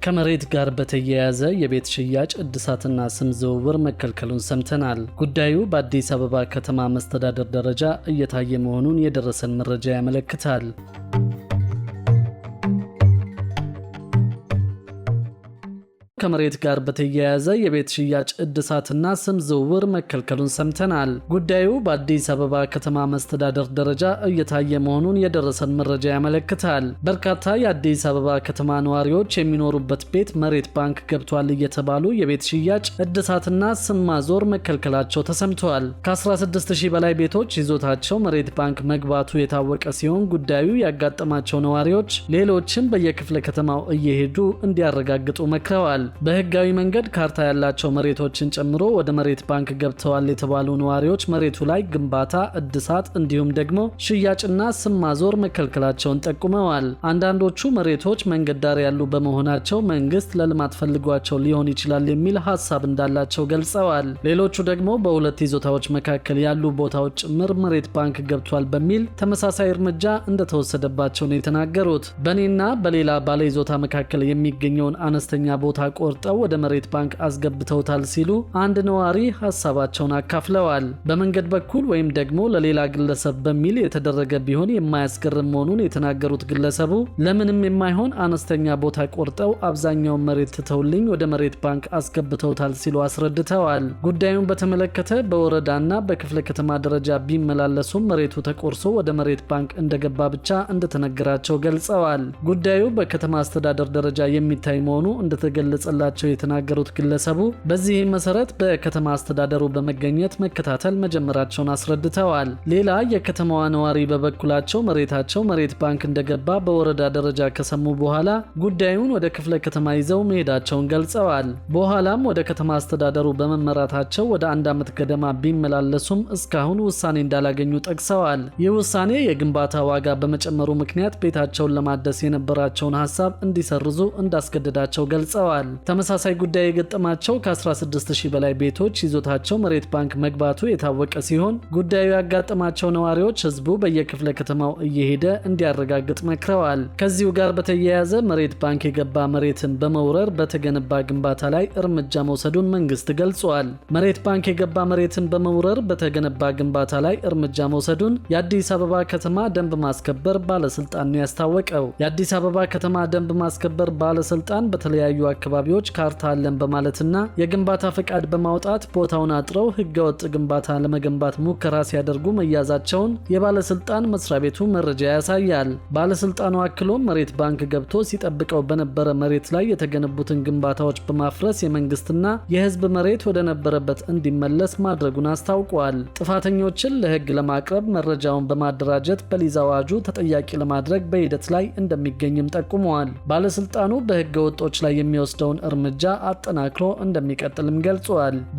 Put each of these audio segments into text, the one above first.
ከመሬት ጋር በተያያዘ የቤት ሽያጭ እድሳትና ስም ዝውውር መከልከሉን ሰምተናል። ጉዳዩ በአዲስ አበባ ከተማ መስተዳደር ደረጃ እየታየ መሆኑን የደረሰን መረጃ ያመለክታል። ከመሬት ጋር በተያያዘ የቤት ሽያጭ እድሳትና ስም ዝውውር መከልከሉን ሰምተናል። ጉዳዩ በአዲስ አበባ ከተማ መስተዳደር ደረጃ እየታየ መሆኑን የደረሰን መረጃ ያመለክታል። በርካታ የአዲስ አበባ ከተማ ነዋሪዎች የሚኖሩበት ቤት መሬት ባንክ ገብቷል እየተባሉ የቤት ሽያጭ እድሳትና ስም ማዞር መከልከላቸው ተሰምተዋል። ከ16000 በላይ ቤቶች ይዞታቸው መሬት ባንክ መግባቱ የታወቀ ሲሆን ጉዳዩ ያጋጠማቸው ነዋሪዎች ሌሎችም በየክፍለ ከተማው እየሄዱ እንዲያረጋግጡ መክረዋል። በህጋዊ መንገድ ካርታ ያላቸው መሬቶችን ጨምሮ ወደ መሬት ባንክ ገብተዋል የተባሉ ነዋሪዎች መሬቱ ላይ ግንባታ፣ እድሳት እንዲሁም ደግሞ ሽያጭና ስም ማዞር መከልከላቸውን ጠቁመዋል። አንዳንዶቹ መሬቶች መንገድ ዳር ያሉ በመሆናቸው መንግስት ለልማት ፈልጓቸው ሊሆን ይችላል የሚል ሀሳብ እንዳላቸው ገልጸዋል። ሌሎቹ ደግሞ በሁለት ይዞታዎች መካከል ያሉ ቦታዎች ጭምር መሬት ባንክ ገብቷል በሚል ተመሳሳይ እርምጃ እንደተወሰደባቸው ነው የተናገሩት። በኔና በሌላ ባለ ይዞታ መካከል የሚገኘውን አነስተኛ ቦታ ቆርጠው ወደ መሬት ባንክ አስገብተውታል ሲሉ አንድ ነዋሪ ሀሳባቸውን አካፍለዋል። በመንገድ በኩል ወይም ደግሞ ለሌላ ግለሰብ በሚል የተደረገ ቢሆን የማያስገርም መሆኑን የተናገሩት ግለሰቡ ለምንም የማይሆን አነስተኛ ቦታ ቆርጠው አብዛኛውን መሬት ትተውልኝ ወደ መሬት ባንክ አስገብተውታል ሲሉ አስረድተዋል። ጉዳዩን በተመለከተ በወረዳና በክፍለ ከተማ ደረጃ ቢመላለሱም መሬቱ ተቆርሶ ወደ መሬት ባንክ እንደገባ ብቻ እንደተነገራቸው ገልጸዋል። ጉዳዩ በከተማ አስተዳደር ደረጃ የሚታይ መሆኑ እንደተገለጸ ላቸው የተናገሩት ግለሰቡ በዚህም መሰረት በከተማ አስተዳደሩ በመገኘት መከታተል መጀመራቸውን አስረድተዋል። ሌላ የከተማዋ ነዋሪ በበኩላቸው መሬታቸው መሬት ባንክ እንደገባ በወረዳ ደረጃ ከሰሙ በኋላ ጉዳዩን ወደ ክፍለ ከተማ ይዘው መሄዳቸውን ገልጸዋል። በኋላም ወደ ከተማ አስተዳደሩ በመመራታቸው ወደ 1 ዓመት ገደማ ቢመላለሱም እስካሁን ውሳኔ እንዳላገኙ ጠቅሰዋል። ይህ ውሳኔ የግንባታ ዋጋ በመጨመሩ ምክንያት ቤታቸውን ለማደስ የነበራቸውን ሀሳብ እንዲሰርዙ እንዳስገደዳቸው ገልጸዋል። ተመሳሳይ ጉዳይ የገጠማቸው ከ16000 በላይ ቤቶች ይዞታቸው መሬት ባንክ መግባቱ የታወቀ ሲሆን ጉዳዩ ያጋጠማቸው ነዋሪዎች ህዝቡ በየክፍለ ከተማው እየሄደ እንዲያረጋግጥ መክረዋል። ከዚሁ ጋር በተያያዘ መሬት ባንክ የገባ መሬትን በመውረር በተገነባ ግንባታ ላይ እርምጃ መውሰዱን መንግስት ገልጿል። መሬት ባንክ የገባ መሬትን በመውረር በተገነባ ግንባታ ላይ እርምጃ መውሰዱን የአዲስ አበባ ከተማ ደንብ ማስከበር ባለስልጣን ነው ያስታወቀው። የአዲስ አበባ ከተማ ደንብ ማስከበር ባለስልጣን በተለያዩ አካባቢዎች ካርታ አለን በማለትና የግንባታ ፈቃድ በማውጣት ቦታውን አጥረው ህገወጥ ግንባታ ለመገንባት ሙከራ ሲያደርጉ መያዛቸውን የባለስልጣን መስሪያ ቤቱ መረጃ ያሳያል። ባለስልጣኑ አክሎም መሬት ባንክ ገብቶ ሲጠብቀው በነበረ መሬት ላይ የተገነቡትን ግንባታዎች በማፍረስ የመንግስትና የህዝብ መሬት ወደ ነበረበት እንዲመለስ ማድረጉን አስታውቋል። ጥፋተኞችን ለህግ ለማቅረብ መረጃውን በማደራጀት በሊዝ አዋጁ ተጠያቂ ለማድረግ በሂደት ላይ እንደሚገኝም ጠቁመዋል። ባለስልጣኑ በህገ ወጦች ላይ የሚወስደውን እርምጃ አጠናክሮ እንደሚቀጥልም ገልጿል።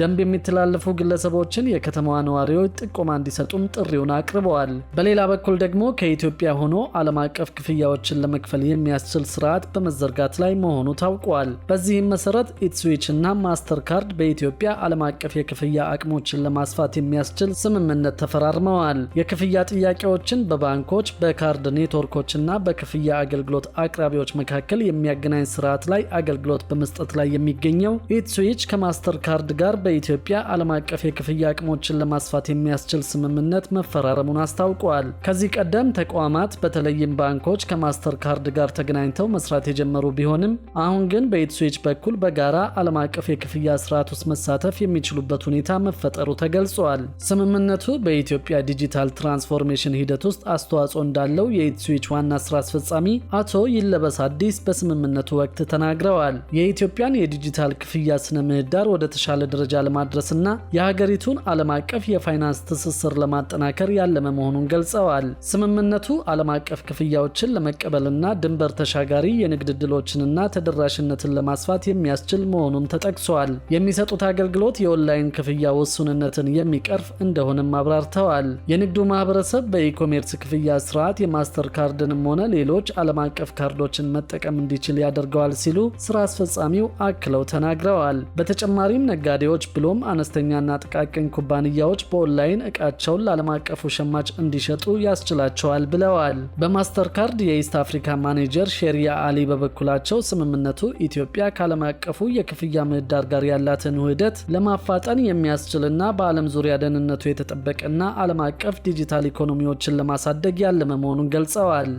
ደንብ የሚተላለፉ ግለሰቦችን የከተማዋ ነዋሪዎች ጥቆማ እንዲሰጡም ጥሪውን አቅርበዋል። በሌላ በኩል ደግሞ ከኢትዮጵያ ሆኖ ዓለም አቀፍ ክፍያዎችን ለመክፈል የሚያስችል ስርዓት በመዘርጋት ላይ መሆኑ ታውቋል። በዚህም መሰረት ኢትስዊች እና ማስተር ካርድ በኢትዮጵያ ዓለም አቀፍ የክፍያ አቅሞችን ለማስፋት የሚያስችል ስምምነት ተፈራርመዋል። የክፍያ ጥያቄዎችን በባንኮች፣ በካርድ ኔትወርኮችና በክፍያ አገልግሎት አቅራቢዎች መካከል የሚያገናኝ ስርዓት ላይ አገልግሎት በመስጠት ላይ የሚገኘው ኢትስዊች ከማስተር ካርድ ጋር በኢትዮጵያ ዓለም አቀፍ የክፍያ አቅሞችን ለማስፋት የሚያስችል ስምምነት መፈራረሙን አስታውቋል። ከዚህ ቀደም ተቋማት በተለይም ባንኮች ከማስተር ካርድ ጋር ተገናኝተው መስራት የጀመሩ ቢሆንም አሁን ግን በኢትስዊች በኩል በጋራ ዓለም አቀፍ የክፍያ ስርዓት ውስጥ መሳተፍ የሚችሉበት ሁኔታ መፈጠሩ ተገልጿል። ስምምነቱ በኢትዮጵያ ዲጂታል ትራንስፎርሜሽን ሂደት ውስጥ አስተዋጽኦ እንዳለው የኢትስዊች ዋና ስራ አስፈጻሚ አቶ ይለበስ አዲስ በስምምነቱ ወቅት ተናግረዋል። የኢትዮጵያን የዲጂታል ክፍያ ስነ ምህዳር ወደ ተሻለ ደረጃ ለማድረስና የሀገሪቱን ዓለም አቀፍ የፋይናንስ ትስስር ለማጠናከር ያለመ መሆኑን ገልጸዋል። ስምምነቱ ዓለም አቀፍ ክፍያዎችን ለመቀበልና ድንበር ተሻጋሪ የንግድ ዕድሎችንና ተደራሽነትን ለማስፋት የሚያስችል መሆኑም ተጠቅሷል። የሚሰጡት አገልግሎት የኦንላይን ክፍያ ውሱንነትን የሚቀርፍ እንደሆነም አብራርተዋል። የንግዱ ማህበረሰብ በኢኮሜርስ ክፍያ ስርዓት የማስተር ካርድንም ሆነ ሌሎች ዓለም አቀፍ ካርዶችን መጠቀም እንዲችል ያደርገዋል ሲሉ ስራ አስፈጻሚ አስፈጻሚው አክለው ተናግረዋል። በተጨማሪም ነጋዴዎች ብሎም አነስተኛና ጥቃቅን ኩባንያዎች በኦንላይን ዕቃቸውን ለዓለም አቀፉ ሸማች እንዲሸጡ ያስችላቸዋል ብለዋል። በማስተርካርድ የኢስት አፍሪካ ማኔጀር ሼሪያ አሊ በበኩላቸው ስምምነቱ ኢትዮጵያ ከዓለም አቀፉ የክፍያ ምህዳር ጋር ያላትን ውህደት ለማፋጠን የሚያስችልና በዓለም ዙሪያ ደህንነቱ የተጠበቀና ዓለም አቀፍ ዲጂታል ኢኮኖሚዎችን ለማሳደግ ያለመ መሆኑን ገልጸዋል።